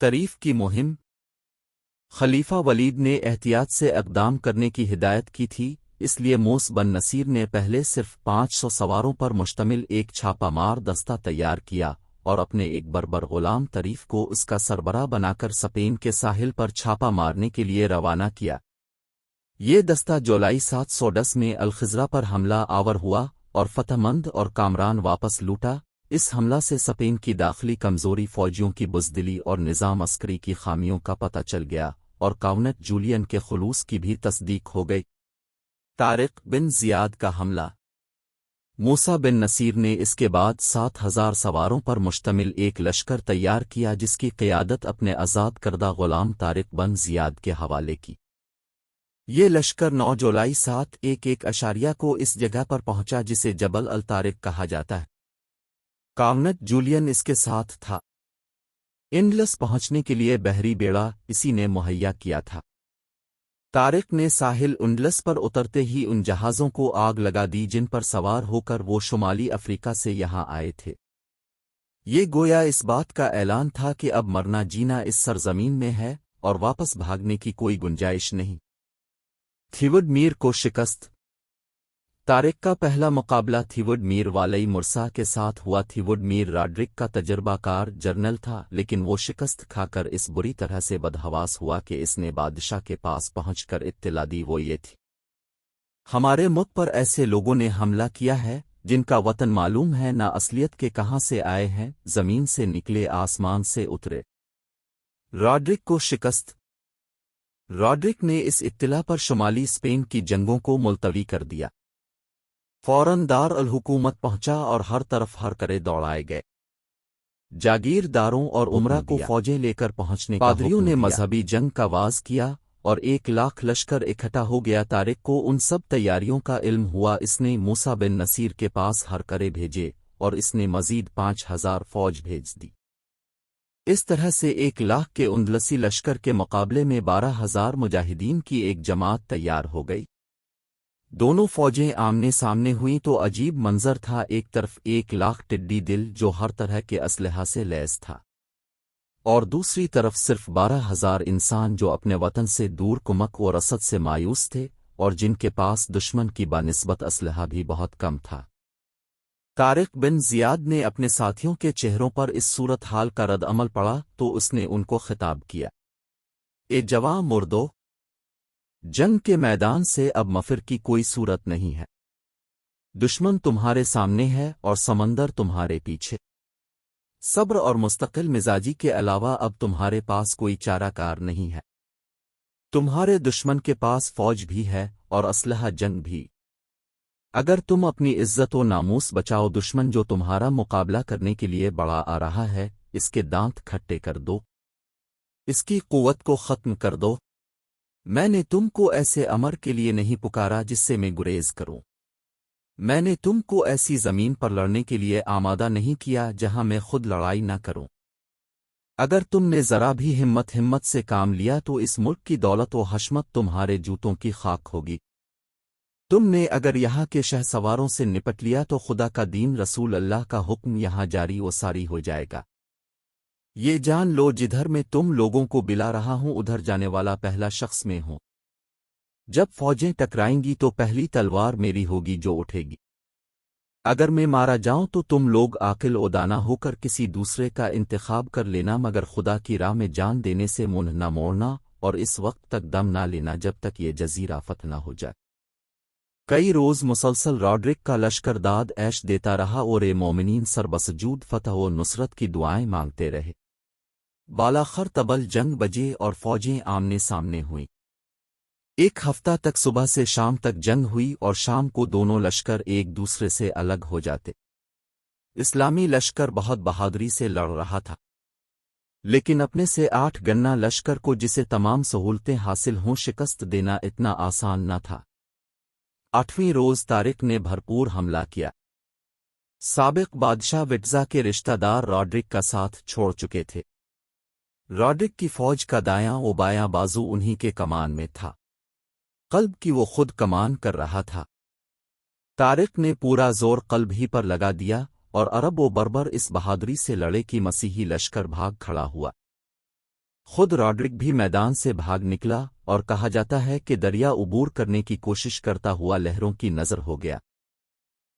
طریف کی مہم۔ خلیفہ ولید نے احتیاط سے اقدام کرنے کی ہدایت کی تھی، اس لیے موس بن نصیر نے پہلے صرف 500 سواروں پر مشتمل ایک چھاپہ مار دستہ تیار کیا اور اپنے ایک بربر غلام طریف کو اس کا سربراہ بنا کر سپین کے ساحل پر چھاپہ مارنے کے لیے روانہ کیا۔ یہ دستہ جولائی 710 میں الخزرہ پر حملہ آور ہوا اور فتح مند اور کامران واپس لوٹا۔ اس حملہ سے سپین کی داخلی کمزوری، فوجیوں کی بزدلی اور نظام عسکری کی خامیوں کا پتہ چل گیا، اور کاؤنٹ جولین کے خلوص کی بھی تصدیق ہو گئی۔ طارق بن زیاد کا حملہ۔ موسیٰ بن نصیر نے اس کے بعد 7000 سواروں پر مشتمل ایک لشکر تیار کیا جس کی قیادت اپنے آزاد کردہ غلام طارق بن زیاد کے حوالے کی۔ یہ لشکر 9 جولائی 711 کو اس جگہ پر پہنچا جسے جبل الطارق کہا جاتا ہے۔ کاؤنٹ جولین اس کے ساتھ تھا۔ انڈلس پہنچنے کے لیے بحری بیڑا اسی نے مہیا کیا تھا۔ طارق نے ساحل انڈلس پر اترتے ہی ان جہازوں کو آگ لگا دی جن پر سوار ہو کر وہ شمالی افریقہ سے یہاں آئے تھے۔ یہ گویا اس بات کا اعلان تھا کہ اب مرنا جینا اس سرزمین میں ہے اور واپس بھاگنے کی کوئی گنجائش نہیں۔ تھیوڈ میر کو شکست۔ طارق کا پہلا مقابلہ تھیوڈ میر والی مرسا کے ساتھ ہوا۔ تھیوڈ میر راڈرک کا تجربہ کار جرنل تھا، لیکن وہ شکست کھا کر اس بری طرح سے بدحواس ہوا کہ اس نے بادشاہ کے پاس پہنچ کر اطلاع دی۔ وہ یہ تھی: ہمارے ملک پر ایسے لوگوں نے حملہ کیا ہے جن کا وطن معلوم ہے نہ اصلیت کے کہاں سے آئے ہیں، زمین سے نکلے آسمان سے اترے۔ راڈرک کو شکست۔ راڈرک نے اس اطلاع پر شمالی اسپین کی جنگوں کو ملتوی کر دیا۔ فوراً دار الحکومت پہنچا اور ہر طرف ہر کرے دوڑائے گئے۔ جاگیرداروں اور عمرہ کو فوجیں لے کر پہنچنے کا پادریوں نے مذہبی جنگ کا آغاز کیا اور 1,00,000 لشکر اکٹھا ہو گیا۔ طارق کو ان سب تیاریوں کا علم ہوا۔ اس نے موسیٰ بن نصیر کے پاس ہر کرے بھیجے اور اس نے مزید 5000 فوج بھیج دی۔ اس طرح سے 1,00,000 کے اندلسی لشکر کے مقابلے میں 12,000 مجاہدین کی ایک جماعت تیار ہو گئی۔ دونوں فوجیں آمنے سامنے ہوئیں تو عجیب منظر تھا۔ ایک طرف 1,00,000 ٹڈی دل جو ہر طرح کے اسلحہ سے لیس تھا، اور دوسری طرف صرف 12,000 انسان جو اپنے وطن سے دور، کمک و رسد سے مایوس تھے اور جن کے پاس دشمن کی بنسبت اسلحہ بھی بہت کم تھا۔ طارق بن زیاد نے اپنے ساتھیوں کے چہروں پر اس صورتحال کا رد عمل پڑا تو اس نے ان کو خطاب کیا: اے جواں مردو، جنگ کے میدان سے اب مفر کی کوئی صورت نہیں ہے۔ دشمن تمہارے سامنے ہے اور سمندر تمہارے پیچھے۔ صبر اور مستقل مزاجی کے علاوہ اب تمہارے پاس کوئی چارہ کار نہیں ہے۔ تمہارے دشمن کے پاس فوج بھی ہے اور اسلحہ جنگ بھی۔ اگر تم اپنی عزت و ناموس بچاؤ، دشمن جو تمہارا مقابلہ کرنے کے لیے بڑا آ رہا ہے، اس کے دانت کھٹے کر دو، اس کی قوت کو ختم کر دو۔ میں نے تم کو ایسے امر کے لیے نہیں پکارا جس سے میں گریز کروں۔ میں نے تم کو ایسی زمین پر لڑنے کے لیے آمادہ نہیں کیا جہاں میں خود لڑائی نہ کروں۔ اگر تم نے ذرا بھی ہمت سے کام لیا تو اس ملک کی دولت و حشمت تمہارے جوتوں کی خاک ہوگی۔ تم نے اگر یہاں کے شہ سواروں سے نپٹ لیا تو خدا کا دین، رسول اللہ کا حکم یہاں جاری و ساری ہو جائے گا۔ یہ جان لو جدھر میں تم لوگوں کو بلا رہا ہوں ادھر جانے والا پہلا شخص میں ہوں۔ جب فوجیں ٹکرائیں گی تو پہلی تلوار میری ہوگی جو اٹھے گی۔ اگر میں مارا جاؤں تو تم لوگ عاقل و دانا ہو کر کسی دوسرے کا انتخاب کر لینا، مگر خدا کی راہ میں جان دینے سے منہ نہ موڑنا اور اس وقت تک دم نہ لینا جب تک یہ جزیرہ فتح نہ ہو جائے۔ کئی روز مسلسل راڈرک کا لشکر داد عیش دیتا رہا اور مومنین سر بسجود فتح و نصرت کی دعائیں مانگتے رہے۔ بالاخر طبل جنگ بجے اور فوجیں آمنے سامنے ہوئیں۔ 1 ہفتہ تک صبح سے شام تک جنگ ہوئی اور شام کو دونوں لشکر ایک دوسرے سے الگ ہو جاتے۔ اسلامی لشکر بہت بہادری سے لڑ رہا تھا، لیکن اپنے سے 8 گنا لشکر کو جسے تمام سہولتیں حاصل ہوں شکست دینا اتنا آسان نہ تھا۔ 8ویں روز طارق نے بھرپور حملہ کیا۔ سابق بادشاہ وٹزا کے رشتہ دار راڈرک کا ساتھ چھوڑ چکے تھے۔ راڈرک کی فوج کا دایاں و بایاں بازو انہی کے کمان میں تھا، قلب کی وہ خود کمان کر رہا تھا۔ طارق نے پورا زور قلب ہی پر لگا دیا اور عرب و بربر اس بہادری سے لڑے کہ مسیحی لشکر بھاگ کھڑا ہوا۔ خود راڈرک بھی میدان سے بھاگ نکلا اور کہا جاتا ہے کہ دریا عبور کرنے کی کوشش کرتا ہوا لہروں کی نظر ہو گیا۔